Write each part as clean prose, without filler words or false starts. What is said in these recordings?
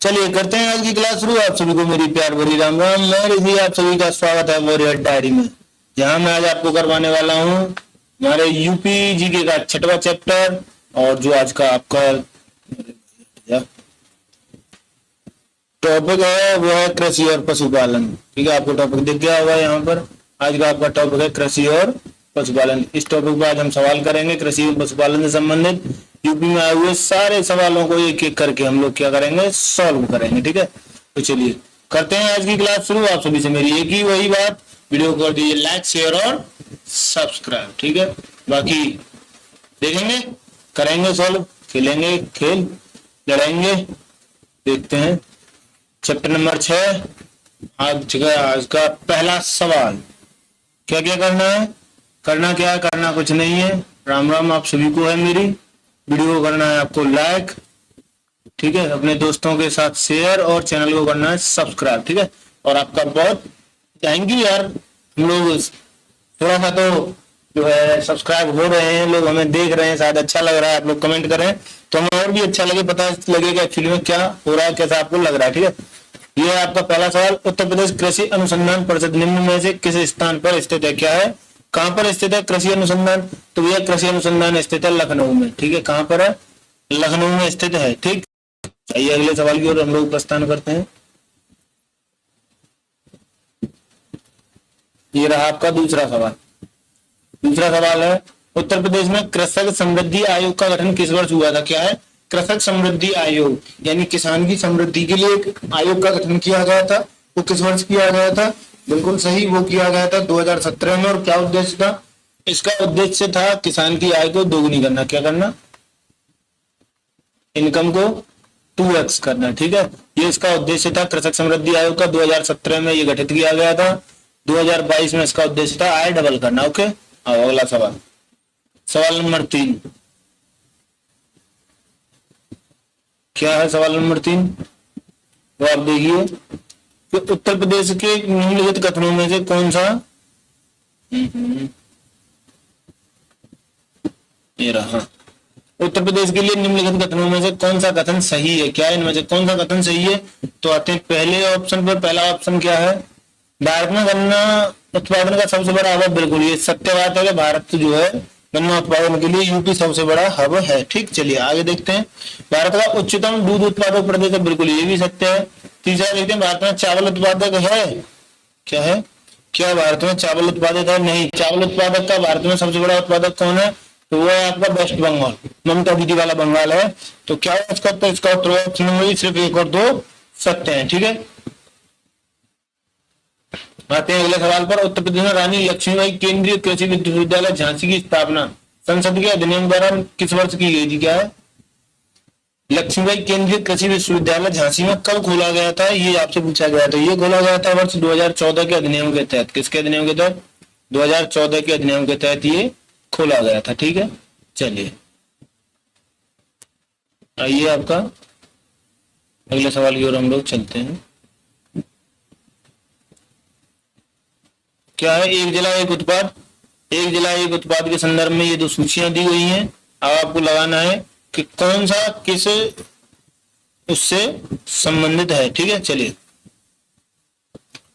चलिए करते हैं आज की क्लास शुरू। आप सभी को मेरी प्यार भरी राम राम। मैं ऋषि, आप सभी का स्वागत है वॉरियर डायरी में, जहां मैं आज आपको करवाने वाला हूं हमारे यूपी जीके का 6वां चैप्टर। और जो आज का आपका टॉपिक है वो है कृषि और पशुपालन। ठीक है, आपको टॉपिक दिख गया होगा यहाँ पर। आज का आपका टॉपिक है कृषि और पशुपालन। इस टॉपिक पर आज हम सवाल करेंगे कृषि और पशुपालन से संबंधित यूपी में आए हुए सारे सवालों को एक एक करके हम लोग क्या करेंगे, सॉल्व करेंगे। ठीक है, तो चलिए करते हैं आज की क्लास शुरू। आप सभी से मेरी एक ही वही बात, वीडियो को कर दीजिए लाइक, शेयर और सब्सक्राइब। ठीक है, बाकी देखेंगे, करेंगे सॉल्व, खेलेंगे खेल, लड़ेंगे। देखते हैं चैप्टर नंबर 6। आज का पहला सवाल, क्या क्या करना है? करना क्या है? करना कुछ नहीं है। राम राम आप सभी को है मेरी। वीडियो को करना है आपको लाइक, ठीक है, अपने दोस्तों के साथ शेयर और चैनल को करना है सब्सक्राइब। ठीक है, और आपका बहुत थैंक यू यार। हम लोग थोड़ा सा तो जो है सब्सक्राइब हो रहे हैं, लोग हमें देख रहे हैं, शायद अच्छा लग रहा है। आप लोग कमेंट करें तो हमें और भी अच्छा लगे, पता लगेगा एक्चुअली में क्या हो रहा है, कैसा आपको लग रहा है। ठीक है, ये है आपका पहला सवाल। उत्तर प्रदेश कृषि अनुसंधान परिषद निम्न में से किस स्थान पर स्थित है? क्या है, कहां पर स्थित है कृषि अनुसंधान? तो यह कृषि अनुसंधान स्थित है लखनऊ में। ठीक है, कहां पर है? लखनऊ में स्थित है। ठीक, आइए अगले सवाल की ओर हम लोग प्रस्थान करते हैं। ये रहा आपका दूसरा सवाल। दूसरा सवाल है, उत्तर प्रदेश में कृषक समृद्धि आयोग का गठन किस वर्ष हुआ था? क्या है? कृषक समृद्धि आयोग, यानी किसान की समृद्धि के लिए एक आयोग का गठन किया गया था। वो किस वर्ष किया गया था? बिल्कुल सही, वो किया गया था 2017 में। और क्या उद्देश्य था इसका? उद्देश्य था किसान की आय को दोगुनी करना। क्या करना? इनकम को 2x करना। ठीक है, ये इसका उद्देश्य था कृषक समृद्धि आयोग का। 2017 में ये गठित किया गया था। 2022 में इसका उद्देश्य था आय डबल करना। ओके, अब अगला सवाल, सवाल नंबर 3। क्या है सवाल नंबर 3? तो आप देखिए कि उत्तर प्रदेश के निम्नलिखित कथनों में से कौन सा ये रहा, उत्तर प्रदेश के लिए निम्नलिखित कथनों में से कौन सा कथन सही है? क्या है इनमें से कौन सा कथन सही है? तो आते हैं पहले ऑप्शन पर। पहला ऑप्शन क्या है? भारत में गन्ना उत्पादन का सबसे बड़ा हब। बिल्कुल ये सत्य बात है कि भारत जो है गन्ना उत्पादन के लिए यूपी सबसे बड़ा हब है। ठीक, चलिए आगे देखते हैं। भारत का उच्चतम दूध उत्पादक प्रदेश है। बिल्कुल ये भी सत्य है। तीसरा देखते हैं, भारत में चावल उत्पादक है। क्या है? क्या भारत में चावल उत्पादक है? नहीं, चावल उत्पादक का भारत में सबसे बड़ा उत्पादक कौन है? तो वो है आपका वेस्ट बंगाल, ममता दीदी वाला बंगाल है। तो क्या है इसका? तो इसका उत्तर ऑप्शन में सिर्फ 1 और 2 सत्य है। ठीक है, आते हैं अगले सवाल पर। उत्तर प्रदेश में रानी लक्ष्मीबाई केंद्रीय कृषि विश्वविद्यालय झांसी की स्थापना संसद के अधिनियम द्वारा किस वर्ष की गई थी? क्या है? लक्ष्मीबाई केंद्रीय कृषि विश्वविद्यालय झांसी में कब खोला गया था? ये आपसे पूछा गया था। ये खोला गया था वर्ष 2014 के अधिनियम के तहत। किसके अधिनियम के तहत? 2014 के अधिनियम के तहत ये खोला गया था। ठीक है, चलिए आइए आपका अगले सवाल की ओर हम लोग चलते हैं। क्या है? एक जिला एक उत्पाद। एक जिला एक उत्पाद के संदर्भ में ये 2 सूचियां दी गई हैं। अब आपको लगाना है कि कौन सा किस उससे संबंधित है। ठीक है, चलिए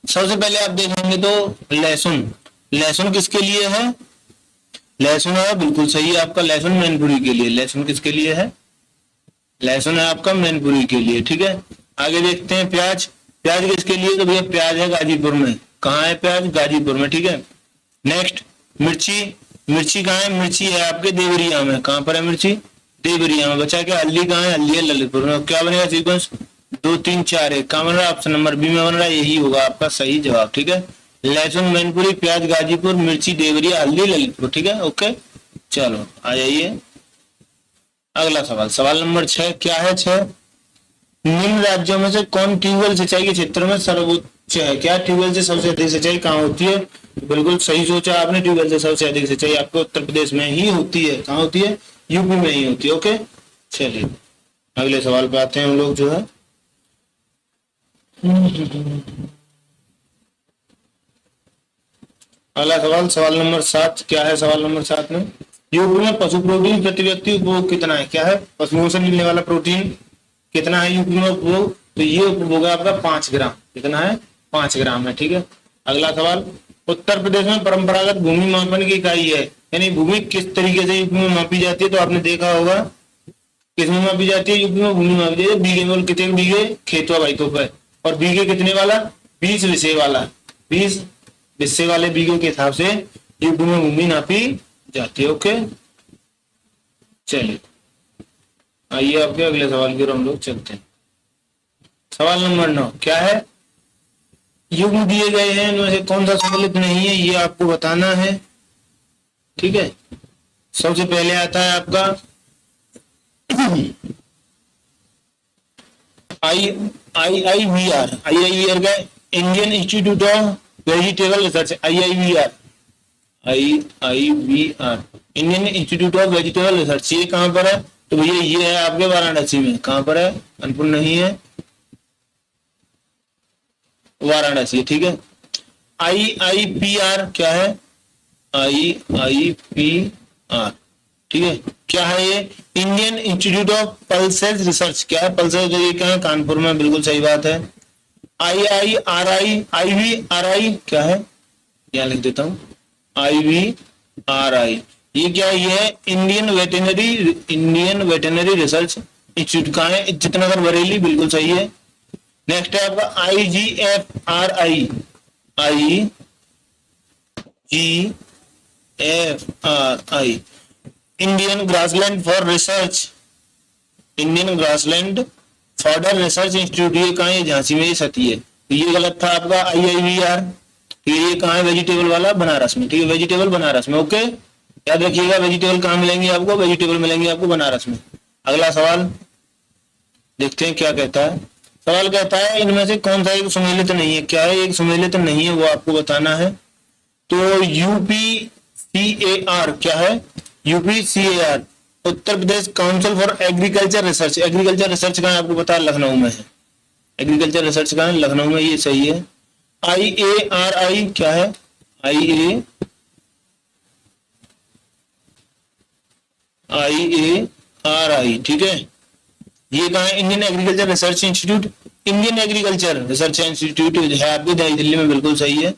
सबसे पहले आप देखेंगे तो लहसुन। लहसुन किसके लिए है? लहसुन है, बिल्कुल सही है आपका, लहसुन मैनपुरी के लिए। लहसुन किसके लिए है? लहसुन है आपका मैनपुरी के लिए। ठीक है, आगे देखते हैं प्याज। प्याज किसके लिए? तो भैया प्याज है गाजीपुर में। कहाँ है प्याज? गाजीपुर में। ठीक है, नेक्स्ट मिर्ची। मिर्ची कहाँ है? मिर्ची है आपके देवरिया में। कहाँ पर है मिर्ची? देवरिया में। बचा क्या? हल्दी कहाँ है? हल्दी है ललितपुर में। क्या बनेगा सीक्वेंस? 2 3 4 1 कहाँ बन रहा है? ऑप्शन नंबर बी में बन रहा है। यही होगा आपका सही जवाब। ठीक है, लहसुन मैनपुरी, प्याज गाजीपुर, मिर्ची देवरिया, हल्दी ललितपुर। ठीक है, ओके, चलो आ जाइए अगला सवाल। सवाल नंबर 6। क्या है 6? निम्न राज्यों में से कौन ट्यूबवेल सिंचाई के क्षेत्र में सर्वोच्च है? क्या ट्यूबवेल से सबसे अधिक सिंचाई कहाँ होती है? बिल्कुल सही सोचा आपने, ट्यूबवेल से सबसे अधिक सिंचाई आपको उत्तर प्रदेश में ही होती है। कहाँ होती है? यूपी में ही होती है। ओके, चलिए अगले सवाल पे आते हैं हम लोग जो है। अगला सवाल, सवाल नंबर 7। क्या है सवाल नंबर 7 में? यूपी में पशु प्रोटीन प्रति व्यक्ति उपभोग कितना है? क्या है? पशुओं से मिलने वाला प्रोटीन कितना है यूपी में उपभोग? तो ये होगा आपका 5 ग्राम। कितना है? 5 ग्राम है। ठीक है, अगला सवाल, उत्तर प्रदेश में परंपरागत भूमि मापन की इकाई है, यानी भूमि किस तरीके से यूपी में मापी जाती है? तो आपने देखा होगा किसमें मापी जाती है? यूपी में भूमि मापी जाती है बीघे में। कितने बीघे? खेतवा बाइतों पे। और बीघे कितने वाला? 20 विषय वाला। 20 विषय वाले बीघों के हिसाब से यूपी में भूमि नापी जाती है। ओके, चलिए आइए आपके अगले सवाल की ओर हम लोग चलते हैं। सवाल नंबर 9 क्या है? युग्म दिए गए हैं, इनमें से कौन सा सम्मिलित नहीं है, ये आपको बताना है। ठीक है, सबसे पहले आता है आपका IIVR। IIVR का Indian institute of vegetable research. IIVR Indian institute of vegetable research, ये कहाँ पर है? तो भैया ये है आपके वाराणसी में। कहाँ पर है? कानपुर नहीं है, वाराणसी। ठीक है, IIPR क्या है? IIPR ठीक है, क्या है ये? Indian institute of pulses research. क्या है? पल्सेस ये क्या है? कानपुर में। बिल्कुल सही बात है। IIRI क्या है? यहाँ लिख देता हूँ IVRI, ये क्या है? ये है इंडियन वेटेनरी रिसर्च इंस्टीट्यूट। कहाँ है? इज्जतनगर बरेली। बिल्कुल सही है। नेक्स्ट है आपका IGFRI Indian grassland for research. Indian grassland for research institute, ये कहाँ है? झांसी में। ये सती है, तो ये गलत था आपका IIVR। ये कहाँ है? वेजिटेबल वाला बनारस में। ठीक है, वेजिटेबल बनारस में। ओके, याद रखिएगा, वेजिटेबल कहाँ मिलेंगे आपको? वेजिटेबल मिलेंगे आपको बनारस में। अगला सवाल देखते हैं क्या कहता है। सवाल कहता है इनमें से कौन सा एक सुमेलित नहीं है? क्या है? एक सुमेलित नहीं है, वो आपको बताना है। तो UPCAR क्या है? UPCAR Uttar Pradesh council for agriculture research. Agriculture research कहाँ है? आपको पता है, लखनऊ में है। एग्रीकल्चर रिसर्च कहाँ है? लखनऊ में। ये सही है। IARI क्या है? IARI ठीक है, ये कहाँ है? Indian agriculture research institute. Indian agriculture research institute है आपकी नई दिल्ली में। बिल्कुल सही है।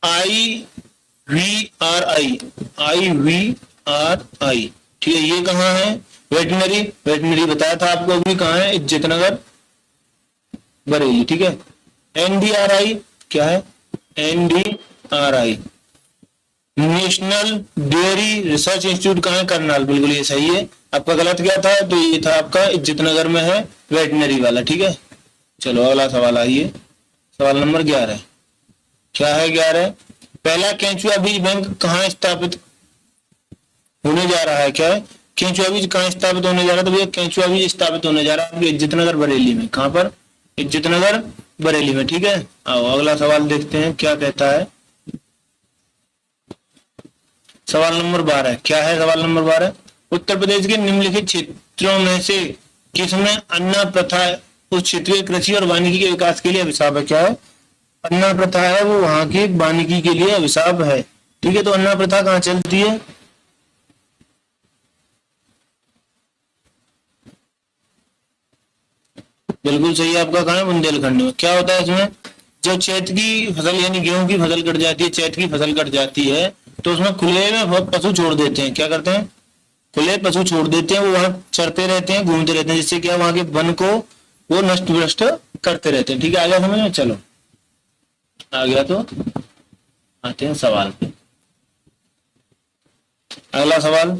IVRI ठीक है, ये कहाँ है? वेटनरी बताया था आपको अभी। कहाँ है? इज्जतनगर बरेली। ठीक है, NDRI क्या है? NDRI national dairy research institute कहाँ है? करनाल। बिल्कुल ये सही है। आपका गलत क्या था? तो ये था आपका इज्जतनगर में है, वेटनरी वाला। ठीक है, चलो अगला सवाल आइए। सवाल नंबर 11 क्या है? 11 पहला केंचुआ बीज बैंक कहाँ स्थापित होने जा रहा है? क्या है? केंचुआ बीज कहाँ स्थापित होने जा रहा है? तो भैया केंचुआ बीज स्थापित होने जा रहा है इज्जतनगर बरेली में। कहाँ पर? इज्जतनगर बरेली में। ठीक है, आओ अगला सवाल देखते हैं क्या कहता है। सवाल नंबर 12 क्या है? सवाल नंबर 12 उत्तर प्रदेश के निम्नलिखित क्षेत्रों में से किसमें अन्ना प्रथा उस क्षेत्रीय कृषि और वानिकी के विकास के लिए अभिशाप है? क्या है? अन्ना प्रथा है वो वहां की वानिकी के लिए अभिशाप है। ठीक है, तो अन्ना प्रथा कहाँ चलती है? बिल्कुल सही है आपका। कहाँ है? बुंदेलखंड में। क्या होता है इसमें? जब चैत की फसल यानी गेहूं की फसल कट जाती है, चैत की फसल कट जाती है, तो उसमें खुले में पशु छोड़ देते हैं। क्या करते हैं? खुले पशु छोड़ देते हैं, वो वहां चरते रहते हैं, घूमते रहते हैं, जिससे क्या वहां के वन को वो नष्ट भ्रष्ट करते रहते हैं। ठीक है, आ गया समझ में? चलो आ गया तो आते हैं सवाल पे। अगला सवाल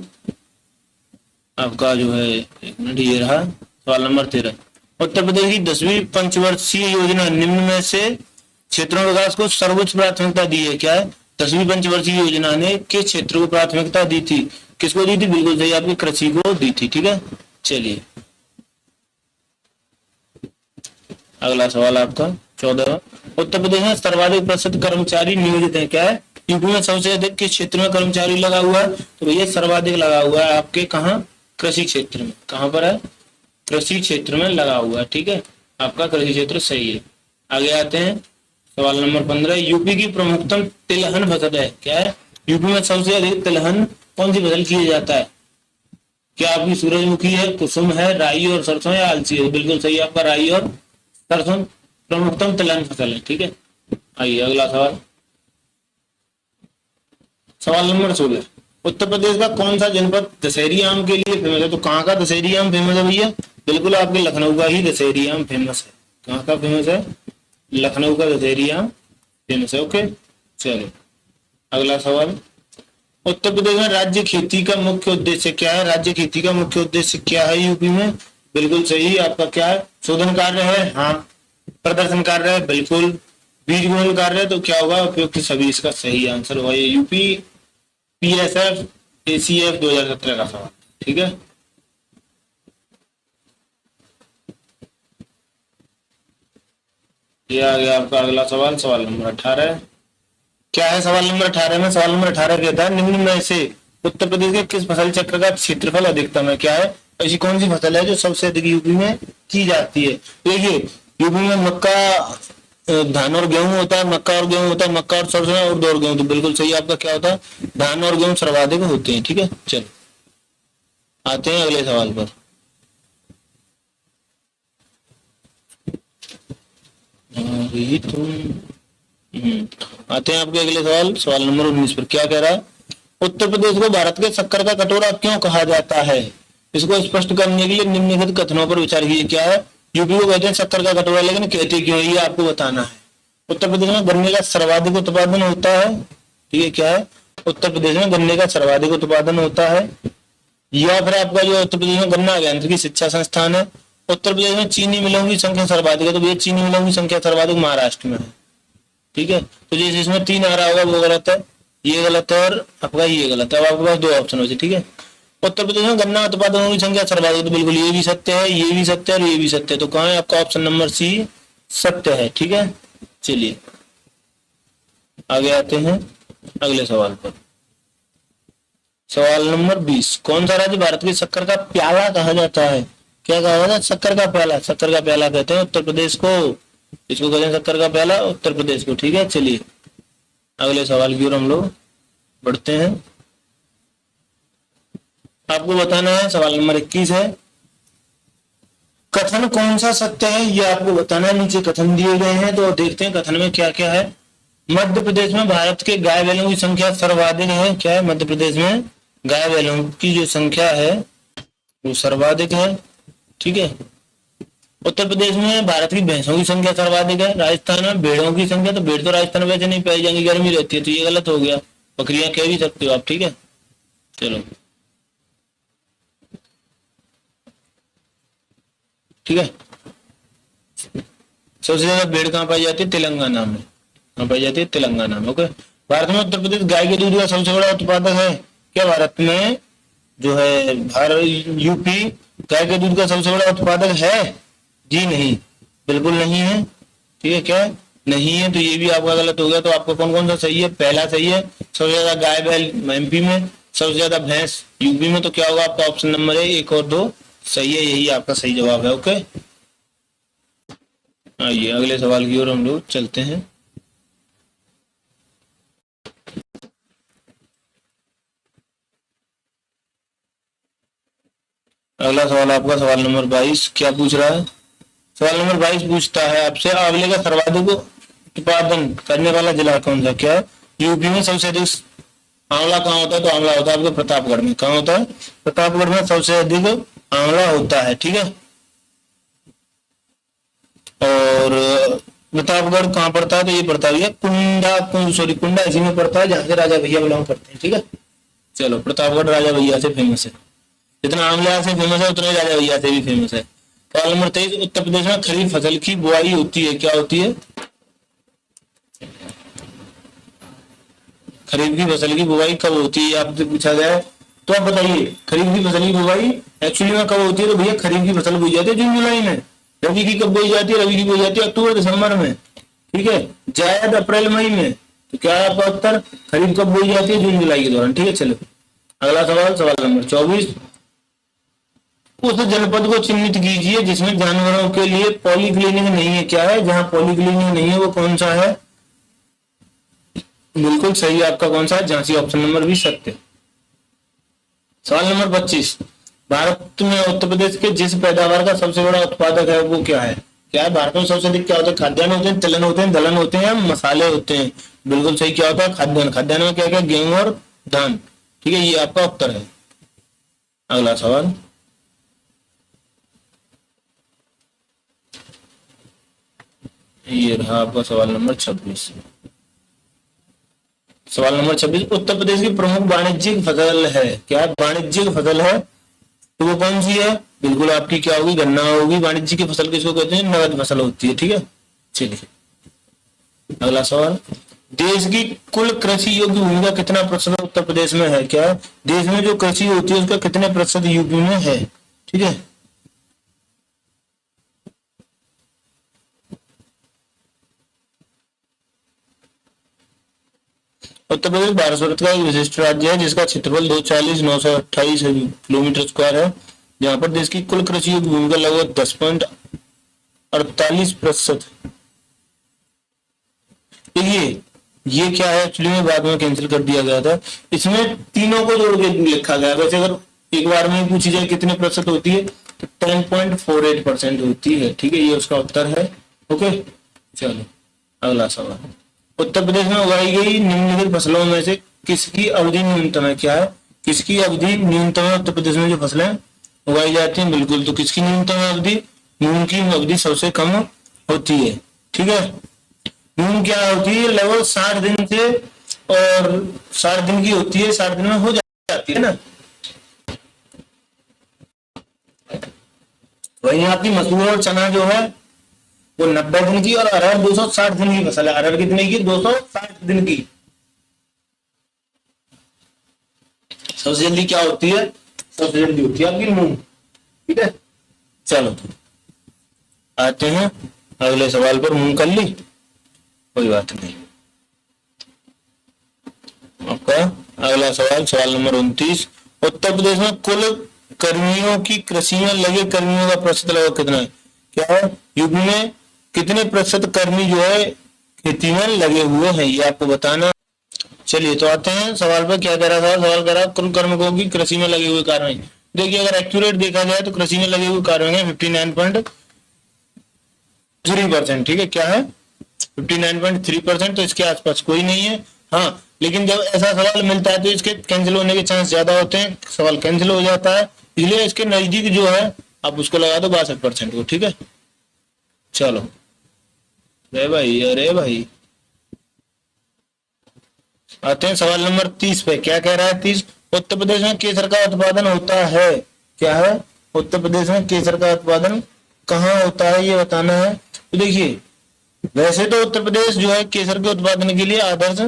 आपका जो है, एक मिनट, ये रहा सवाल नंबर 13। उत्तर प्रदेश की 10वीं पंचवर्षीय योजना निम्न में से क्षेत्रों विकास को सर्वोच्च प्राथमिकता दी है। क्या है? 10वीं पंचवर्षीय योजना ने किस क्षेत्र को प्राथमिकता दी थी? किसको दी थी? बिल्कुल सही, आपकी कृषि को दी थी। ठीक है, चलिए अगला सवाल आपका 14। उत्तर प्रदेश में सर्वाधिक प्रतिशत कर्मचारी नियोजित है। क्या है? यूपी में सबसे अधिक किस क्षेत्र में कर्मचारी लगा हुआ है? तो भैया सर्वाधिक लगा हुआ है आपके कहाँ? कृषि क्षेत्र में। कहाँ पर है? कृषि क्षेत्र में लगा हुआ है। ठीक है, आपका कृषि क्षेत्र सही है। आगे आते हैं सवाल नंबर 15। यूपी की प्रमुखतम तिलहन फसल है। क्या है? यूपी में सबसे अधिक तिलहन कौन सी फसल किया जाता है? क्या आपकी सूरजमुखी है, कुसुम है, राई और सरसों या अलसी है? बिल्कुल सही आपका राई और सरसों प्रमुखतम तिलहन फसल है, ठीक है। आइए अगला सवाल, सवाल नंबर 16, उत्तर प्रदेश का कौन सा जनपद दशहरी आम के लिए फेमस है? तो कहाँ का दशहरी आम फेमस है भैया? बिल्कुल आपके लखनऊ का ही दशहरी आम फेमस है। कहाँ का फेमस है? लखनऊ का दशहरी आम फेमस है। ओके, चलो अगला सवाल, उत्तर प्रदेश में राज्य खेती का मुख्य उद्देश्य क्या है? राज्य खेती का मुख्य उद्देश्य क्या है यूपी में? बिल्कुल सही, आपका क्या है? शोधन कार्य है, हाँ। प्रदर्शन कार्य है, बिल्कुल। बीज ग्रोहण कार्य है, तो क्या होगा? उपयुक्त सभी, इसका सही आंसर होगा ये यूपी PSF ACF 2017 का सवाल, ठीक है। ये आ गया आपका अगला सवाल, सवाल नंबर 18। क्या है सवाल नंबर 18 में? सवाल नंबर 18 कहता है निम्न में से उत्तर प्रदेश के किस फसल चक्र का क्षेत्रफल अधिकतम है? क्या है? ऐसी कौन सी फसल है जो सबसे अधिक यूपी में की जाती है? देखिए, यूपी में मक्का, धान और गेहूं होता है, मक्का और गेहूं होता है, मक्का और सरसों और दो और गेहूं। तो बिल्कुल सही आपका क्या होता है? धान और गेहूं सर्वाधिक होते हैं, ठीक है। चलो आते हैं अगले सवाल पर। आते हैं आपके अगले सवाल, सवाल नंबर 19 पर। क्या कह रहा है? उत्तर प्रदेश को भारत के शक्कर का कटोरा क्यों कहा जाता है? इसको स्पष्ट करने के लिए निम्नलिखित कथनों पर विचार कीजिए। क्या है? यूपी को कहते हैं शक्कर का कटोरा, लेकिन कहते क्यों ये आपको बताना है। उत्तर प्रदेश में गन्ने का सर्वाधिक उत्पादन होता है, ठीक है। क्या है? उत्तर प्रदेश में गन्ने का सर्वाधिक उत्पादन होता है। या फिर आपका जो उत्तर प्रदेश में गन्ना अभियांत्रिकी शिक्षा संस्थान है। उत्तर प्रदेश में चीनी मिलों की संख्या सर्वाधिक है, तो ये चीनी मिलों की संख्या सर्वाधिक महाराष्ट्र में है, ठीक है। तो जैसे इसमें 3 आ रहा होगा वो गलत है, ये गलत है और आपका ये गलत है। अब आपके पास 2 ऑप्शन होते, ठीक है। उत्तर प्रदेश में गन्ना उत्पादकों की संख्या सर्वाधिक, तो बिल्कुल ये भी सत्य है, ये भी सत्य है और ये भी सत्य है। तो कहाँ है आपका ऑप्शन नंबर सी सत्य है, ठीक है। चलिए आगे आते हैं अगले सवाल पर। सवाल नंबर 20, कौन सा राज्य भारत की शक्कर का प्याला कहा जाता है? क्या कहा जाता है? शक्कर का प्याला। शक्कर का प्याला कहते हैं उत्तर प्रदेश को, इसको कहते हैं शक्कर का प्याला उत्तर प्रदेश को, ठीक है। चलिए अगले सवाल की ओर हम लोग बढ़ते हैं। आपको बताना है, सवाल नंबर 21 है, कथन कौन सा सत्य है ये आपको बताना है। नीचे कथन दिए गए हैं तो देखते हैं कथन में क्या क्या है। मध्य प्रदेश में भारत के गाय बैलों की संख्या सर्वाधिक है। क्या है? मध्य प्रदेश में गाय बैलों की जो संख्या है वो सर्वाधिक है, ठीक है। उत्तर प्रदेश में भारत की भैंसों की संख्या सर्वाधिक है। राजस्थान में भेड़ों की संख्या, तो भेड़ तो राजस्थान में वैसे नहीं पाई जाएंगी, गर्मी रहती है, तो ये गलत हो गया। बकरियां कह भी सकते हो आप, ठीक है। चलो ठीक है। सबसे ज्यादा भेड़ कहाँ पाई जाती है? तेलंगाना में। कहाँ पाई जाती है? तेलंगाना में। ओके, भारत में उत्तर प्रदेश गाय के दूध का सबसे बड़ा उत्पादक है। क्या भारत में जो है भारत यूपी गाय के दूध का सबसे बड़ा उत्पादक है? जी नहीं, बिल्कुल नहीं है, ठीक है। क्या नहीं है? तो ये भी आपका गलत हो गया। तो आपका कौन कौन सा सही है? पहला सही है, सबसे ज्यादा गाय बैल MP में, सबसे ज्यादा भैंस यूपी में। तो क्या होगा आपका ऑप्शन नंबर 1 और 2 सही है, यही आपका सही जवाब है। ओके, आइए अगले सवाल की ओर हम लोग चलते हैं। अगला सवाल आपका सवाल नंबर 22 क्या पूछ रहा है? सवाल नंबर 22 पूछता है आपसे आंवले का सर्वाधिक उत्पादन करने वाला जिला कौन सा? क्या है? यूपी में सबसे अधिक आंवला कहाँ होता है? तो आंवला होता है आपके प्रतापगढ़ में। कहाँ होता है? प्रतापगढ़ में सबसे अधिक आंवला होता है, ठीक है। और प्रतापगढ़ कहाँ पड़ता है? तो ये पड़ता है कुंडा इसी में पड़ता है जहाँ से राजा भैया बिलोंग करते हैं, ठीक है। चलो, प्रतापगढ़ राजा भैया से फेमस है। जितना आंवला से फेमस है उतना राजा भैया से भी फेमस है। सवाल नंबर 23, उत्तर प्रदेश में खरीफ फसल की बुआई होती है। क्या होती है? खरीफ की फसल की बुआई कब होती है आपसे पूछा गया है। तो आप बताइए खरीफ की फसल की बुआई एक्चुअली में कब होती है? तो भैया खरीफ की फसल बोई जाती है जून जुलाई में। रबी की कब बोई जाती है? रबी की बोई जाती है अक्टूबर दिसंबर में, ठीक है। जायद अप्रैल मई में। तो क्या है आपका उत्तर? खरीफ कब बोई जाती है? जून जुलाई के दौरान, ठीक है। चलो अगला सवाल, सवाल नंबर 24, उस जनपद को चिन्हित कीजिए जिसमें जानवरों के लिए पॉलीक्लिनिक नहीं है। क्या है? जहां पॉलीक्लिनिक नहीं है वो कौन सा है? बिल्कुल सही आपका कौन सा है? झांसी, ऑप्शन नंबर 20 सत्य। सवाल नंबर 25, भारत में उत्तर प्रदेश के जिस पैदावार का सबसे बड़ा उत्पादक है वो क्या है? क्या है, भारत में सबसे अधिक क्या होता है, खाद्यान्न होते हैं, तिलहन होते हैं, दलहन होते हैं, मसाले होते हैं। बिल्कुल सही, क्या होता है, खाद्यान्न। खाद्यान्न में क्या क्या, गेहूं और धान। ठीक है, ये आपका उत्तर है। अगला सवाल, ये रहा आपका सवाल नंबर 26। सवाल नंबर 26, उत्तर प्रदेश की प्रमुख वाणिज्यिक फसल है। क्या है, वाणिज्यिक फसल है, तो वो कौन सी है? बिल्कुल आपकी क्या होगी, गन्ना होगी। वाणिज्य की फसल किसको कहते हैं? नगद फसल होती है। ठीक है, चलिए अगला सवाल, देश की कुल कृषि योग्य भूमि का कितना प्रतिशत उत्तर प्रदेश में है? क्या है, देश में जो कृषि होती है उसका कितने प्रतिशत यूपी में है? ठीक है, उत्तर प्रदेश भारत का एक विशिष्ट राज्य है जिसका क्षेत्रफल 240,928 किलोमीटर स्क्वायर है, जहां पर देश की कुल कृषि योग्य भूमि का लगभग 10.48%। देखिए ये क्या है, एक्चुअली में बाद में कैंसिल कर दिया गया था, इसमें तीनों को जोड़ के लिखा गया। वैसे अगर एक बार में पूछी जाए कितने प्रतिशत होती है, तो 10.48% होती है। ठीक है, ये उसका उत्तर है। ओके, चलो अगला सवाल, उत्तर प्रदेश में उगाई गई निम्नलिखित फसलों में से किसकी अवधि न्यूनतम है? क्या है, किसकी अवधि न्यूनतम है? उत्तर प्रदेश में जो फसलें उगाई जाती हैं, बिल्कुल, तो किसकी न्यूनतम अवधि? मूंग की अवधि सबसे कम होती है। ठीक है, मूंग क्या होती है, लगभग 60 दिन से, और 60 दिन की होती है, 60 दिन में हो जाती है ना। वही आपकी मसूर और चना जो है वो 90 दिन की, और अरहर 260 दिन की फसल है। अरहर कितने की? 260 दिन की। सबसे जल्दी क्या होती है? सबसे जल्दी होती है आपकी मूंग। ठीक है, चलो आते हैं अगले सवाल पर। मूंग कर ली, कोई बात नहीं। आपका अगला सवाल, सवाल नंबर 29, उत्तर प्रदेश में कुल कर्मियों की, कृषि में लगे कर्मियों का प्रतिशत लगभग कितना है? क्या है, यूपी में कितने प्रतिशत कर्मी जो है खेती में लगे हुए हैं, ये आपको बताना। चलिए तो आते हैं सवाल पर। क्या कह रहा था, सवाल कह रहा कुल कार्मिकों की कृषि में लगे हुए कार्य। देखिए अगर एक्यूरेट देखा जाए तो कृषि में लगे हुए कार्य है 59.3%। ठीक है, क्या है, 59.3%, तो इसके आसपास कोई नहीं है। हाँ, लेकिन जब ऐसा सवाल मिलता है तो इसके कैंसिल होने के चांस ज्यादा होते हैं, सवाल कैंसिल हो जाता है, इसलिए इसके नजदीक जो है आप उसको लगा दो 62% को। ठीक है, चलो अरे भाई, अरे भाई, आते हैं सवाल नंबर 30 पे। क्या कह रहा है 30, उत्तर प्रदेश में केसर का उत्पादन होता है। क्या है, उत्तर प्रदेश में केसर का उत्पादन कहाँ होता है, ये बताना है। तो देखिए वैसे तो उत्तर प्रदेश जो है केसर के उत्पादन के लिए आदर्श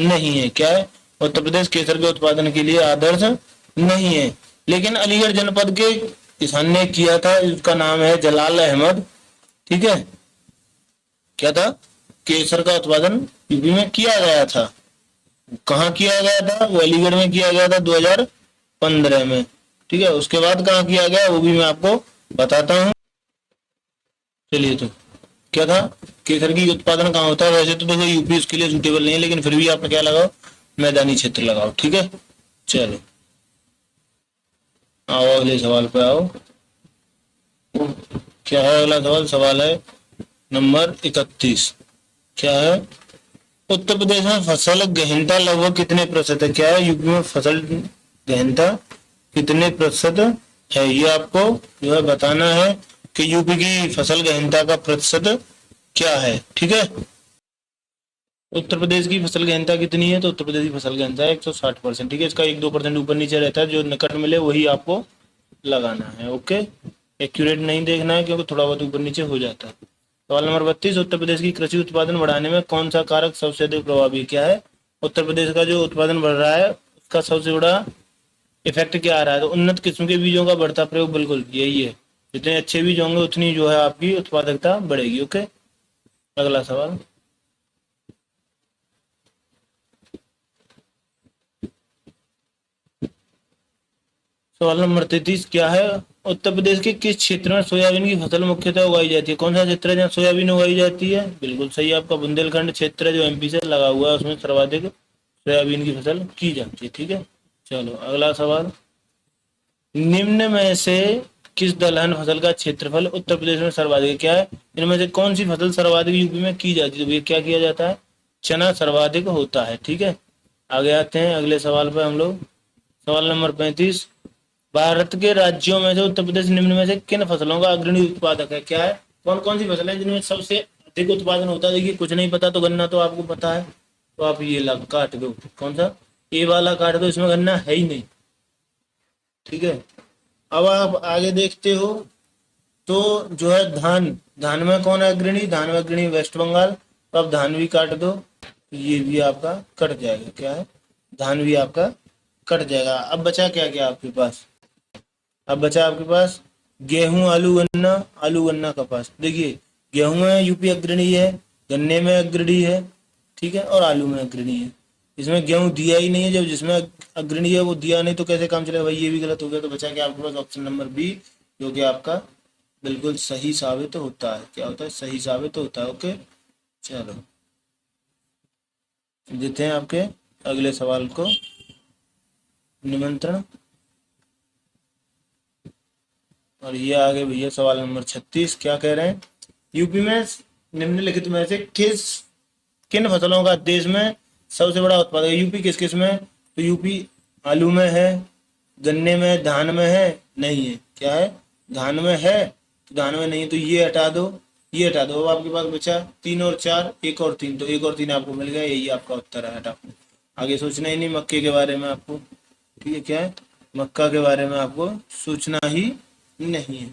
नहीं है। क्या है, उत्तर प्रदेश केसर के उत्पादन के लिए आदर्श नहीं है, लेकिन अलीगढ़ जनपद के किसान ने किया था, उसका नाम है जलाल अहमद। ठीक है, क्या था, केसर का उत्पादन यूपी में किया गया था। कहाँ किया गया था? वो अलीगढ़ में किया गया था 2015 में। ठीक है, उसके बाद कहाँ किया गया वो भी मैं आपको बताता हूँ। चलिए तो क्या था, केसर की उत्पादन कहाँ होता है? वैसे तो देखो यूपी उसके लिए सुटेबल नहीं है, लेकिन फिर भी आप क्या लगाओ, मैदानी क्षेत्र लगाओ। ठीक है, चलो आओ अगले सवाल पे आओ। क्या है अगला सवाल? सवाल है नंबर 31। क्या है, उत्तर प्रदेश में फसल गहनता लगभग कितने प्रतिशत है? क्या है, यूपी में फसल गहनता कितने प्रतिशत है, ये आपको जो है बताना है कि यूपी की फसल गहनता का प्रतिशत क्या है। ठीक है, उत्तर प्रदेश की फसल गहनता कितनी है? तो उत्तर प्रदेश की फसल गहनता है 160%। ठीक है, इसका 1-2% ऊपर नीचे रहता है, जो निकट मिले वही आपको लगाना है। ओके, एक्यूरेट नहीं देखना है क्योंकि थोड़ा बहुत ऊपर नीचे हो जाता है। सवाल नंबर 32, उत्तर प्रदेश की कृषि उत्पादन बढ़ाने में कौन सा कारक सबसे अधिक प्रभावी? क्या है, उत्तर प्रदेश का जो उत्पादन बढ़ रहा है उसका सबसे बड़ा इफेक्ट क्या आ रहा है? तो उन्नत किस्म के बीजों का बढ़ता प्रयोग, बिल्कुल यही है। जितने अच्छे बीज होंगे उतनी जो है आपकी उत्पादकता बढ़ेगी। ओके, अगला सवाल, सवाल नंबर 33। क्या है, उत्तर प्रदेश के किस क्षेत्र में सोयाबीन की फसल मुख्यतः उगाई जाती है? कौन सा क्षेत्र है जहाँ सोयाबीन उगाई जाती है? बिल्कुल सही, आपका बुंदेलखंड क्षेत्र है जो एमपी से लगा हुआ है, उसमें सर्वाधिक सोयाबीन की फसल की जाती है। ठीक है, चलो अगला सवाल, निम्न में से किस दलहन फसल का क्षेत्रफल उत्तर प्रदेश में सर्वाधिक है? क्या है इनमें से कौन सी फसल सर्वाधिक यूपी में की जाती है? तो ये क्या किया जाता है? चना सर्वाधिक होता है। ठीक है, आगे आते हैं अगले सवाल पर हम लोग। सवाल नंबर 35, भारत के राज्यों में से उत्तर प्रदेश निम्न में से किन फसलों का अग्रणी उत्पादक है? क्या है, कौन कौन सी फसलें जिनमें सबसे अधिक उत्पादन होता है? देखिए कुछ नहीं पता तो गन्ना तो आपको पता है, तो आप ये लग काट दो, कौन सा, ए वाला काट दो, इसमें गन्ना है ही नहीं। ठीक है, अब आप आगे देखते हो तो जो है धान, धान में कौन है अग्रणी? धान में अग्रणी वेस्ट बंगाल, तो आप धान भी काट दो, तो ये भी आपका कट जाएगा। क्या है, धान भी आपका कट जाएगा। अब बचा क्या क्या आपके पास? अब बचा आपके पास गेहूं, आलू गन्ना, आलू गन्ना कपास। देखिए गेहूं में यूपी अग्रणी है, गन्ने में अग्रणी है, ठीक है, और आलू में अग्रणी है। इसमें गेहूं दिया ही नहीं है, जब जिसमें अग्रणी है वो दिया नहीं तो कैसे काम चलेगा भाई? ये भी गलत हो गया। तो बचा क्या आपके पास? ऑप्शन नंबर बी, जो कि आपका बिल्कुल सही साबित होता है। क्या होता है? सही साबित होता है। ओके, चलो देते हैं आपके अगले सवाल को निमंत्रण। और ये आगे भैया सवाल नंबर 36 क्या कह रहे हैं? यूपी में निम्नलिखित में से किन फसलों का देश में सबसे बड़ा उत्पादक है? यूपी किस किस में? तो यूपी आलू में है, गन्ने में, धान में है, नहीं है। क्या है? धान में है, तो धान में नहीं है, तो ये हटा दो, ये हटा दो। अब आपके पास बचा 3 और 4, 1 और 3, तो 1 और 3 आपको मिल गया, यही आपका उत्तर है। हटा, आगे सोचना ही नहीं मक्के के बारे में आपको। ठीक है, क्या है? मक्का के बारे में आपको सोचना ही नहीं है।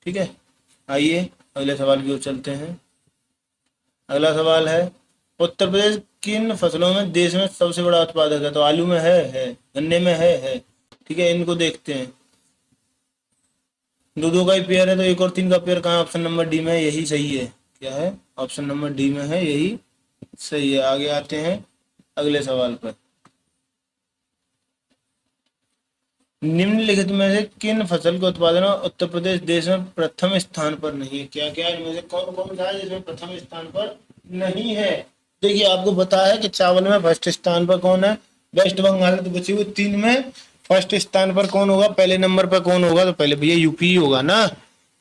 ठीक है, आइए अगले सवाल की ओर चलते हैं। अगला सवाल है, उत्तर प्रदेश किन फसलों में देश में सबसे बड़ा उत्पादक है? तो आलू में है, गन्ने में है। ठीक है, इनको देखते हैं। दो दो का ही पेयर है, तो 1 और 3 का पेयर कहाँ है? ऑप्शन नंबर डी में, यही सही है। क्या है? ऑप्शन नंबर डी में है, यही सही है। आगे आते हैं अगले सवाल पर। निम्नलिखित में से किन फसल के उत्पादन में उत्तर प्रदेश देश में प्रथम स्थान पर नहीं है? क्या क्या इनमें से कौन कौन सा है जिसमें प्रथम स्थान पर नहीं है? देखिए आपको पता है कि चावल में फर्स्ट स्थान पर कौन है? वेस्ट बंगाल। तो बचे हुए 3 में फर्स्ट स्थान पर कौन होगा? पहले नंबर पर कौन होगा? तो पहले भैया यूपी ही होगा ना,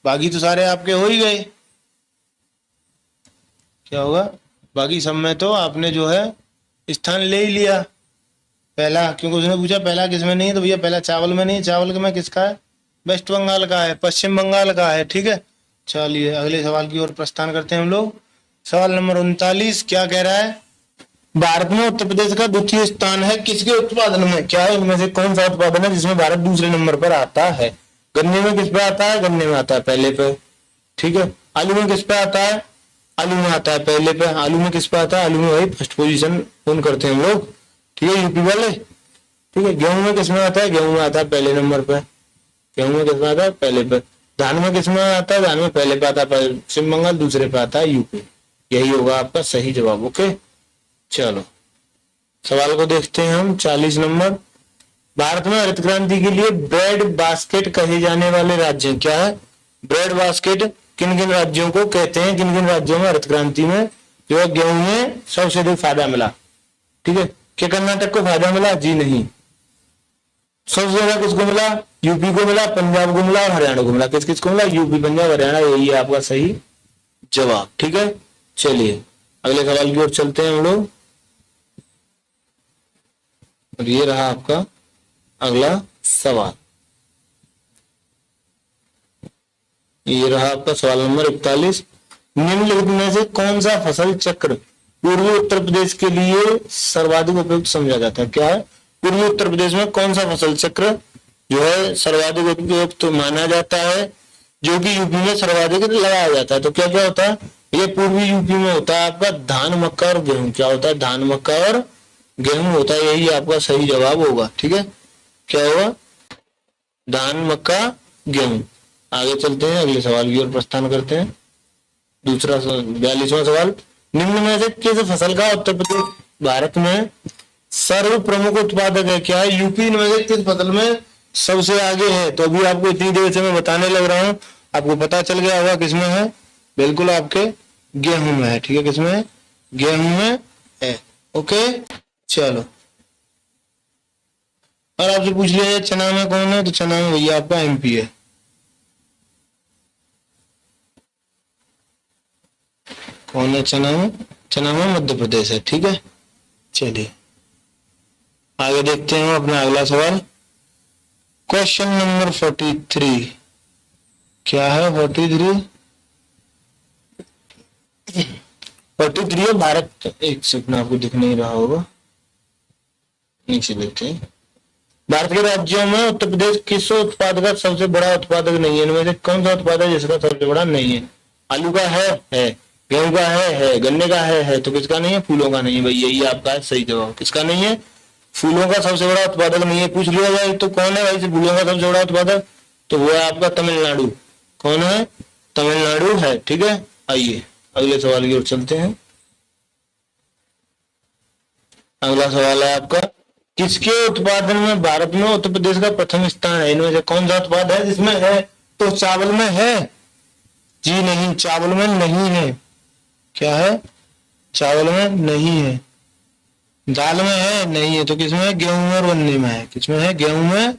बाकी तो सारे आपके हो ही गए। क्या होगा? बाकी सब में तो आपने जो है स्थान ले ही लिया पहला, क्योंकि उसने पूछा पहला किसमें नहीं है, तो भैया पहला चावल में नहीं, चावल में किसका है? वेस्ट बंगाल का है, पश्चिम बंगाल का है। ठीक है, चलिए अगले सवाल की ओर प्रस्थान करते हैं हम लोग। सवाल नंबर 39 क्या कह रहा है? भारत में उत्तर प्रदेश का द्वितीय स्थान है किसके उत्पादन में? क्या है इनमें से कौन सा उत्पादन है जिसमें भारत दूसरे नंबर पर आता है? गन्ने में किस पे आता है? गन्ने में आता है पहले पे। ठीक है, आलू में किस पे आता है? आलू में आता है पहले पे। आलू में किस पे आता है? आलू में वही फर्स्ट पोजीशन कौन करते हैं हम लोग। ठीक है, यूपी वाले। ठीक है, गेहूं में किसमें आता है? गेहूं में आता है पहले नंबर पे। गेहूं में किसमें आता है? पहले पे। धान में किसमें आता है? धान में पहले पे आता है पश्चिम बंगाल, दूसरे पे आता है यूपी। यही होगा आपका सही जवाब। ओके, चलो सवाल को देखते हैं हम। 40 नंबर, भारत में हरित क्रांति के लिए ब्रेड बास्केट कहे जाने वाले राज्य क्या है? ब्रेड बास्केट किन किन राज्यों को कहते हैं? किन किन राज्यों में हरित क्रांति में जो है गेहूं में सबसे अधिक फायदा मिला? ठीक है, क्या कर्नाटक को फायदा मिला? जी नहीं। सबसे ज्यादा किसको मिला? यूपी को मिला, पंजाब को मिला और हरियाणा को मिला। किस किस को मिला? यूपी, पंजाब, हरियाणा, यही है आपका सही जवाब। ठीक है, चलिए अगले सवाल की ओर चलते हैं हम लोग। और ये रहा आपका अगला सवाल। ये रहा आपका सवाल नंबर 41, निम्नलिखित में से कौन सा फसल चक्र पूर्वी उत्तर प्रदेश के लिए सर्वाधिक उपयुक्त समझा जाता है? क्या है? पूर्वी उत्तर प्रदेश में कौन सा फसल चक्र जो है सर्वाधिक उपयुक्त माना जाता है, जो कि यूपी में सर्वाधिक लगाया जाता है? तो क्या क्या होता है? ये पूर्वी यूपी में होता है आपका धान, मक्का और गेहूं। क्या होता है? धान, मक्का और गेहूं होता है, यही आपका सही जवाब होगा। ठीक है, क्या होगा? धान, मक्का, गेहूं। आगे चलते हैं अगले सवाल की ओर प्रस्थान करते हैं। दूसरा 42वां सवाल, निम्न में से किस फसल का उत्तर प्रदेश भारत में सर्व प्रमुख उत्पादक है? क्या है? यूपी इनमें से किस फसल में सबसे आगे है? तो अभी आपको इतनी देर से मैं बताने लग रहा हूं, आपको पता चल गया होगा किसमें है। बिल्कुल आपके गेहूं में है। ठीक है, किसमें है? गेहूं में है। ओके, चलो और आपसे पूछ लिया चना में कौन है? तो चना में भैया आपका एमपी है। कौन है चना में? चना में मध्य प्रदेश है, ठीक है। चलिए आगे देखते हैं अपना अगला सवाल। क्वेश्चन नंबर 43 क्या है? 43 है भारत। एक सेकंड, आपको दिख नहीं रहा होगा, नीचे देखते हैं। भारत के राज्यों में उत्तर प्रदेश किस उत्पाद का सबसे बड़ा उत्पादक नहीं है? इनमें से कौन सा उत्पाद है जिसका सबसे बड़ा नहीं है? आलू का है, गेहूं का है, गन्ने का है, तो किसका नहीं है? फूलों का नहीं है भाई, यही आपका है सही जवाब। किसका नहीं है? फूलों का सबसे बड़ा उत्पादक नहीं है। पूछ लिया जाए तो कौन है भाई फूलों का सबसे बड़ा उत्पादक? तो वो है आपका तमिलनाडु। कौन है? तमिलनाडु है, ठीक है। आइए अगले सवाल की ओर चलते हैं। अगला सवाल है आपका, किसके उत्पादन में भारत में उत्तर प्रदेश का प्रथम स्थान है? इनमें से कौन सा उत्पाद है जिसमें है? तो चावल में है जी नहीं, चावल में नहीं है। क्या है? चावल में नहीं है। दाल में है? नहीं है। तो किसमें है? गेहूं में और गन्ने में है। किसमें है? गेहूं में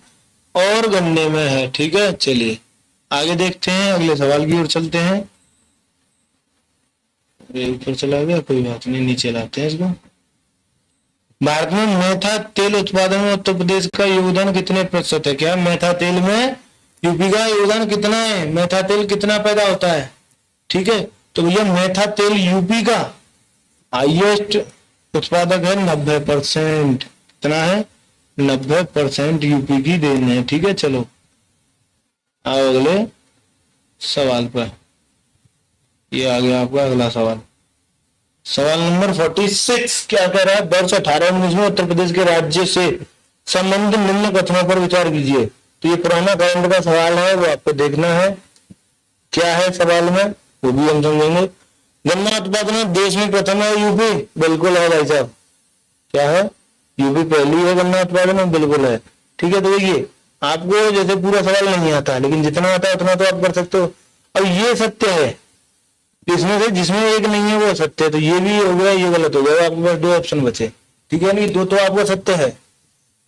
और गन्ने में है, ठीक है। चलिए आगे देखते हैं, अगले सवाल की ओर चलते हैं। ऊपर चला गया, कोई बात नहीं, नीचे लाते हैं इसको। भारत में मेथा तेल उत्पादन में उत्तर प्रदेश का योगदान कितने प्रतिशत है? क्या मेथा तेल में यूपी का योगदान कितना है? मेथा तेल कितना पैदा होता है? ठीक है, तो भैया मेथा तेल यूपी का हाईएस्ट उत्पादक है, 90%। कितना है? 90% यूपी की देन है, ठीक है। चलो आओ अगले सवाल पर। ये आ गया आपका अगला सवाल। सवाल नंबर 46 क्या कह रहा है? वर्ष 1819 में उत्तर प्रदेश के राज्य से संबंधित निम्न कथनों पर विचार कीजिए। तो ये पुराना काउंट का सवाल है, वो आपको देखना है क्या है सवाल में, वो भी हम समझेंगे। गन्ना उत्पादन में देश में प्रथम है यूपी, बिल्कुल है भाई साहब। क्या है? यूपी पहली है गन्ना उत्पादन में, बिल्कुल है, ठीक है। तो देखिए आपको जैसे पूरा सवाल नहीं आता, लेकिन जितना आता है उतना तो आप कर सकते हो। अब ये सत्य है, इसमें से जिसमें एक नहीं है वो सत्य है, तो ये भी हो गया, ये गलत हो गया। आपके पास दो ऑप्शन बचे, ठीक है। नहीं, दो तो आपका सत्य है।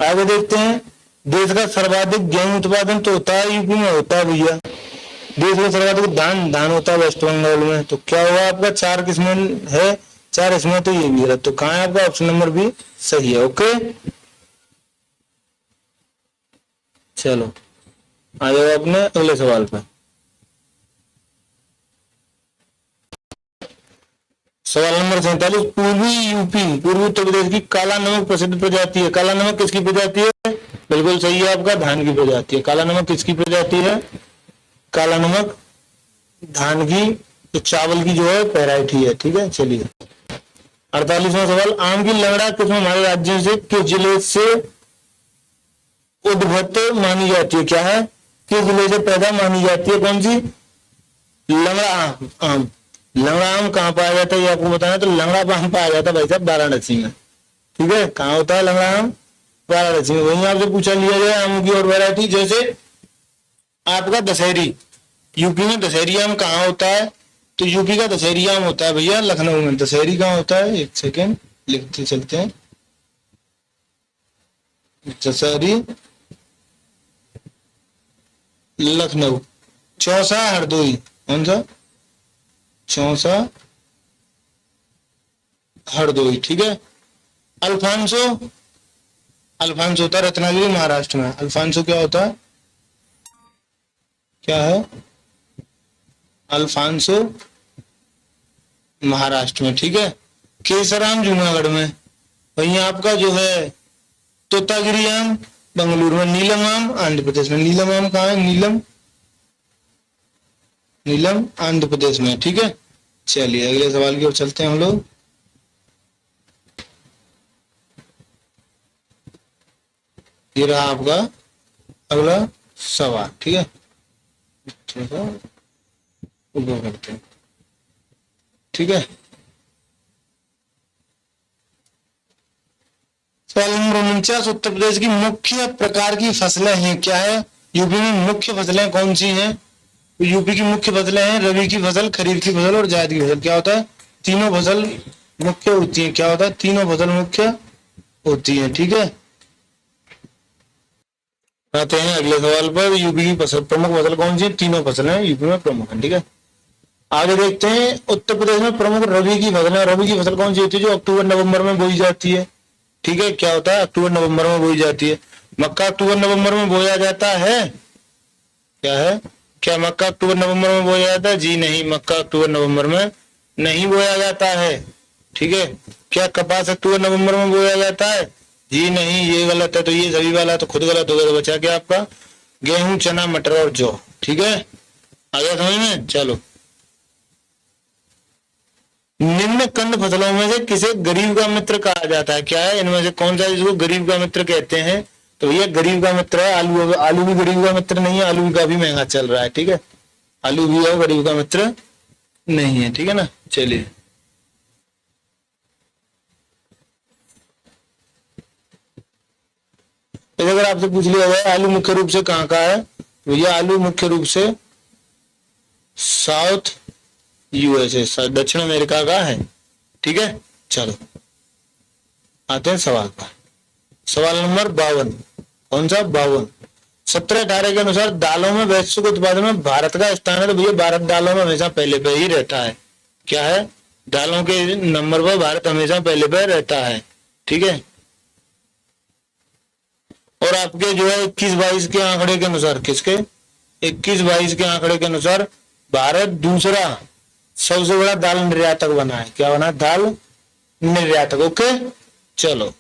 आगे देखते हैं। देश का सर्वाधिक गेहूं उत्पादन तो होता है यूपी में, होता है भैया। देश का सर्वाधिक धान होता है वेस्ट बंगाल में। तो क्या हुआ आपका? 4 किसमें है? 4 इसमें, तो ये भी गलत। तो कहाँ है आपका? ऑप्शन नंबर बी सही है, ओके। चलो आ जाओ अपने अगले सवाल पर। सवाल नंबर 47, पूर्वी यूपी पूर्वी उत्तर प्रदेश की काला नमक प्रसिद्ध प्रजाति है। काला नमक किसकी प्रजाति है? बिल्कुल सही है आपका, धान की प्रजाति है। काला नमक किसकी प्रजाति है? काला नमक धान की, तो चावल की जो है वैरायटी है, ठीक है। चलिए 48वां सवाल, आम की लंगड़ा किस्म हमारे राज्य से किस जिले से उद्भूत मानी जाती है? क्या है? किस जिले से पैदा मानी जाती है? कौन सी? लंगड़ा आम। लंगड़ा आम कहाँ पाया जाता है ये आपको बताना। तो लंगड़ा आम पाया जाता है भाई साहब वाराणसी में, ठीक है। कहाँ होता है लंगड़ा आम? वाराणसी में। वहीं आपसे पूछा लिया जाए आम की और वैरायटी, जैसे आपका दशहरी, यूपी में दशहरी आम कहाँ होता है? तो यूपी का दशहरी आम होता है भैया लखनऊ में। दशहरी कहाँ होता है? एक सेकेंड लिखते चलते हैं। दशहरी लखनऊ। चौसा हरदोई, कौन सा? चौसा हरदोई, ठीक है। अल्फांसो, अल्फांसो होता है रत्नागिरी महाराष्ट्र में। अल्फांसो क्या होता है? क्या है? अल्फांसो महाराष्ट्र में, ठीक है। केसराम जूनागढ़ में। वहीं आपका जो है तोतागिरी आम बेंगलुरु में। नीलम आम आंध्र प्रदेश में। नीलम आम कहाँ है? नीलम आंध्र प्रदेश में, ठीक है। चलिए अगले सवाल की ओर चलते हैं हम लोग। ये रहा आपका अगला सवाल, ठीक है। करते हैं, ठीक है। सवाल नंबर 49, उत्तर प्रदेश की मुख्य प्रकार की फसलें हैं। क्या है? यूपी में मुख्य फसलें कौन सी हैं? तो यूपी की मुख्य फसलें हैं रबी की फसल, खरीफ की फसल और जायद की फसल। क्या होता है? तीनों फसल मुख्य होती है। क्या होता है? तीनों फसल मुख्य होती है, ठीक है। आते हैं अगले सवाल पर। यूपी की फसल प्रमुख फसल कौन सी है? तीनों फसलें यूपी में प्रमुख है, ठीक है। आगे देखते हैं, उत्तर प्रदेश में प्रमुख रबी की फसल है। रबी की फसल कौन सी होती है? जो अक्टूबर नवंबर में बोई जाती है। ठीक है, क्या होता है? अक्टूबर नवंबर में बोई जाती है। मक्का अक्टूबर नवंबर में बोया जाता है? क्या है? क्या मक्का अक्टूबर नवंबर में बोया जाता है? जी नहीं, मक्का अक्टूबर नवंबर में नहीं बोया जाता है। ठीक है, क्या कपास अक्टूबर नवंबर में बोया जाता है? जी नहीं, ये गलत है। तो ये सभी वाला तो खुद गलत हो गया। तो बचा क्या आपका? गेहूं, चना, मटर और जौ। ठीक है, आ गया समझ में? चलो, निम्न कंद फसलों में से किसे गरीब का मित्र कहा जाता है? क्या है इनमें से कौन सा जिसको गरीब का मित्र कहते हैं? तो ये गरीब का मित्र है आलू। आलू भी गरीब का मित्र नहीं है, आलू भी काफी महंगा चल रहा है। ठीक है, आलू भी है, गरीब का मित्र नहीं है। ठीक है ना, चलिए अगर आपसे पूछ लिया जाए आलू मुख्य रूप से कहाँ का है, तो ये आलू मुख्य रूप से साउथ यूएसए, दक्षिण अमेरिका का है। ठीक है, चलो आते हैं सवाल पर। सवाल नंबर 52, कौन सा? 52। 17-18 के अनुसार दालों में वैश्विक उत्पादन में भारत का स्थान है। तो भैया भारत दालों में हमेशा पहले पे ही रहता है। क्या है? दालों के नंबर पर भारत हमेशा पहले पे रहता है। ठीक है, और आपके जो है 21-22 के आंकड़े के अनुसार, किसके? 21-22 के आंकड़े के अनुसार भारत दूसरा सबसे बड़ा दाल निर्यातक बना है। क्या बना? दाल निर्यातक। ओके, चलो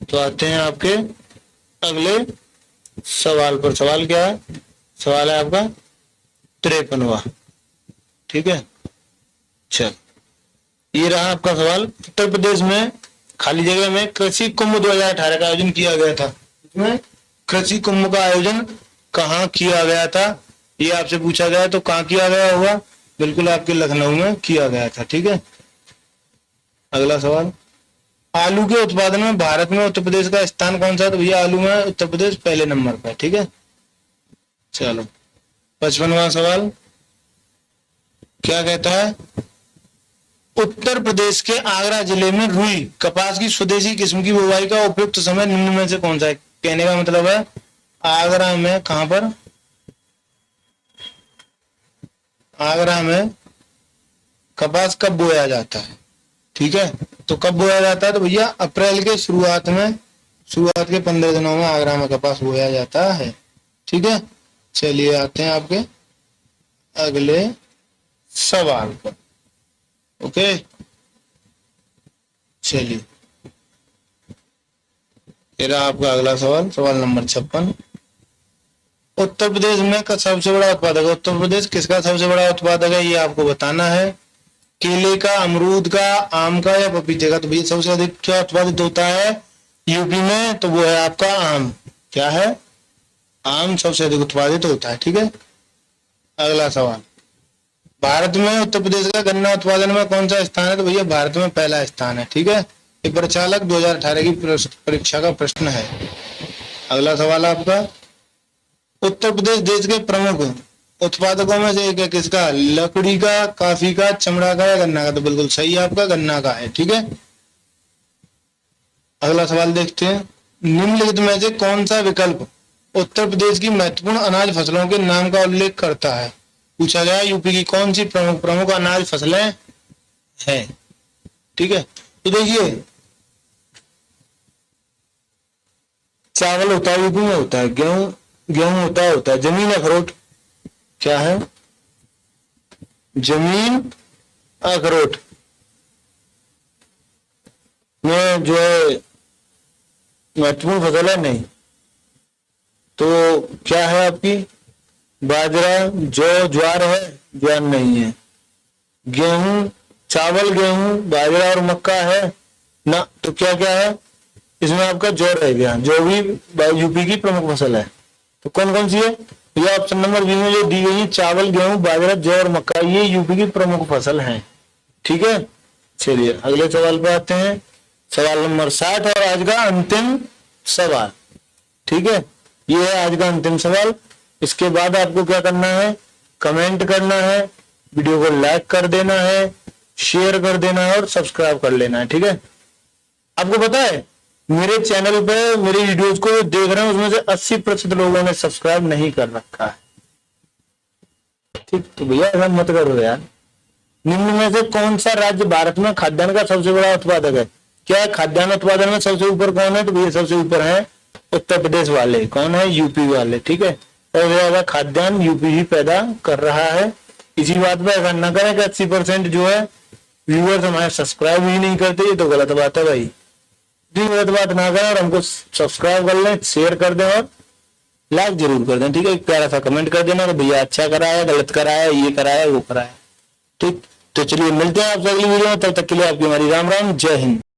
तो आते हैं आपके अगले सवाल पर। सवाल क्या है? सवाल है आपका 53वां। ठीक है, चल ये रहा आपका सवाल। उत्तर प्रदेश में खाली जगह में कृषि कुंभ 2018 का आयोजन किया गया था। इसमें कृषि कुंभ का आयोजन कहाँ किया गया था? ये आपसे पूछा गया, तो कहाँ किया गया होगा? बिल्कुल आपके लखनऊ में किया गया था। ठीक है, अगला सवाल, आलू के उत्पादन में भारत में उत्तर प्रदेश का स्थान कौन सा है? तो भैया आलू में उत्तर प्रदेश पहले नंबर पर। ठीक है, चलो 55वां सवाल क्या कहता है? उत्तर प्रदेश के आगरा जिले में रुई कपास की स्वदेशी किस्म की बुवाई का उपयुक्त समय निम्न में से कौन सा है? कहने का मतलब है आगरा में, कहां पर? आगरा में कपास कब बोया जाता है? ठीक है, तो कब बोया जाता है? तो भैया अप्रैल के शुरुआत में, शुरुआत के 15 दिनों में आगरा में कपास बोया जाता है। ठीक है, चलिए आते हैं आपके अगले सवाल पर। ओके, चलिए ये रहा आपका अगला सवाल। सवाल नंबर 56, उत्तर प्रदेश में का सबसे बड़ा उत्पादक है। उत्तर प्रदेश किसका सबसे बड़ा उत्पादक है? ये आपको बताना है। केले का, अमरूद का, आम का या पपीते का? तो भैया सबसे अधिक क्या उत्पादित होता है यूपी में? तो वो है आपका आम। क्या है? आम सबसे अधिक उत्पादित होता है। ठीक है, अगला सवाल, भारत में उत्तर प्रदेश का गन्ना उत्पादन में कौन सा स्थान है? तो भैया भारत में पहला स्थान है। ठीक है, ये प्रचालक 2018 की परीक्षा का प्रश्न है। अगला सवाल आपका, उत्तर प्रदेश देश के प्रमुख उत्पादकों में से एक है, किसका? लकड़ी का, कॉफी का, चमड़ा का या गन्ना का? तो बिल्कुल सही है आपका, गन्ना का है। ठीक है, अगला सवाल देखते हैं, निम्नलिखित में से कौन सा विकल्प उत्तर प्रदेश की महत्वपूर्ण अनाज फसलों के नाम का उल्लेख करता है? पूछा गया यूपी की कौन सी प्रमुख प्रमुख अनाज फसलें हैं। ठीक है, तो देखिए चावल होता है, यूपी में होता है, गेहूं गेहूं होता है, जमीन अखरोट। क्या है? जमीन अखरोट में जो है महत्वपूर्ण फसल है नहीं, तो क्या है आपकी? बाजरा, जौ, ज्वार है, ज्वार नहीं है। गेहूं, चावल, गेहूं, बाजरा और मक्का है ना, तो क्या क्या है इसमें? आपका जौ रह गया, जो भी यूपी की प्रमुख फसल है। तो कौन कौन सी है? ये ऑप्शन नंबर बी में जो दी गई है, चावल, गेहूं, बाजरा, जौ और मक्का, ये यूपी की प्रमुख फसल है। ठीक है, चलिए अगले सवाल पे आते हैं। सवाल नंबर 60 और आज का अंतिम सवाल। ठीक है, ये है आज का अंतिम सवाल। इसके बाद आपको क्या करना है? कमेंट करना है, वीडियो को लाइक कर देना है, शेयर कर देना है और सब्सक्राइब कर लेना है। ठीक है, आपको पता है मेरे चैनल पे मेरी वीडियोस को देख रहे हैं उसमें से 80% लोगों ने सब्सक्राइब नहीं कर रखा है। ठीक, तो भैया ऐसा मत करो यार। निम्न में से कौन सा राज्य भारत में खाद्यान्न का सबसे बड़ा उत्पादक है? क्या है खाद्यान्न उत्पादन में सबसे ऊपर कौन है? तो भैया सबसे ऊपर है उत्तर प्रदेश वाले। कौन है? यूपी वाले। ठीक है, और ज्यादा खाद्यान्न यूपी ही पैदा कर रहा है। इसी बात पे ऐसा न करें कि 80% जो है व्यूअर्स हमारे सब्सक्राइब ही नहीं करते, ये तो गलत बात है भाई। जी गलत बात ना करें और हमको सब्सक्राइब कर लें, शेयर कर दें और लाइक जरूर कर दें। ठीक है, एक प्यारा सा कमेंट कर देना कि भैया अच्छा कराया, गलत कराया, ये कराया, वो कराया। ठीक, तो चलिए मिलते हैं आपसे अगली वीडियो में, तब तक के लिए आपकी हमारी राम राम, जय हिंद।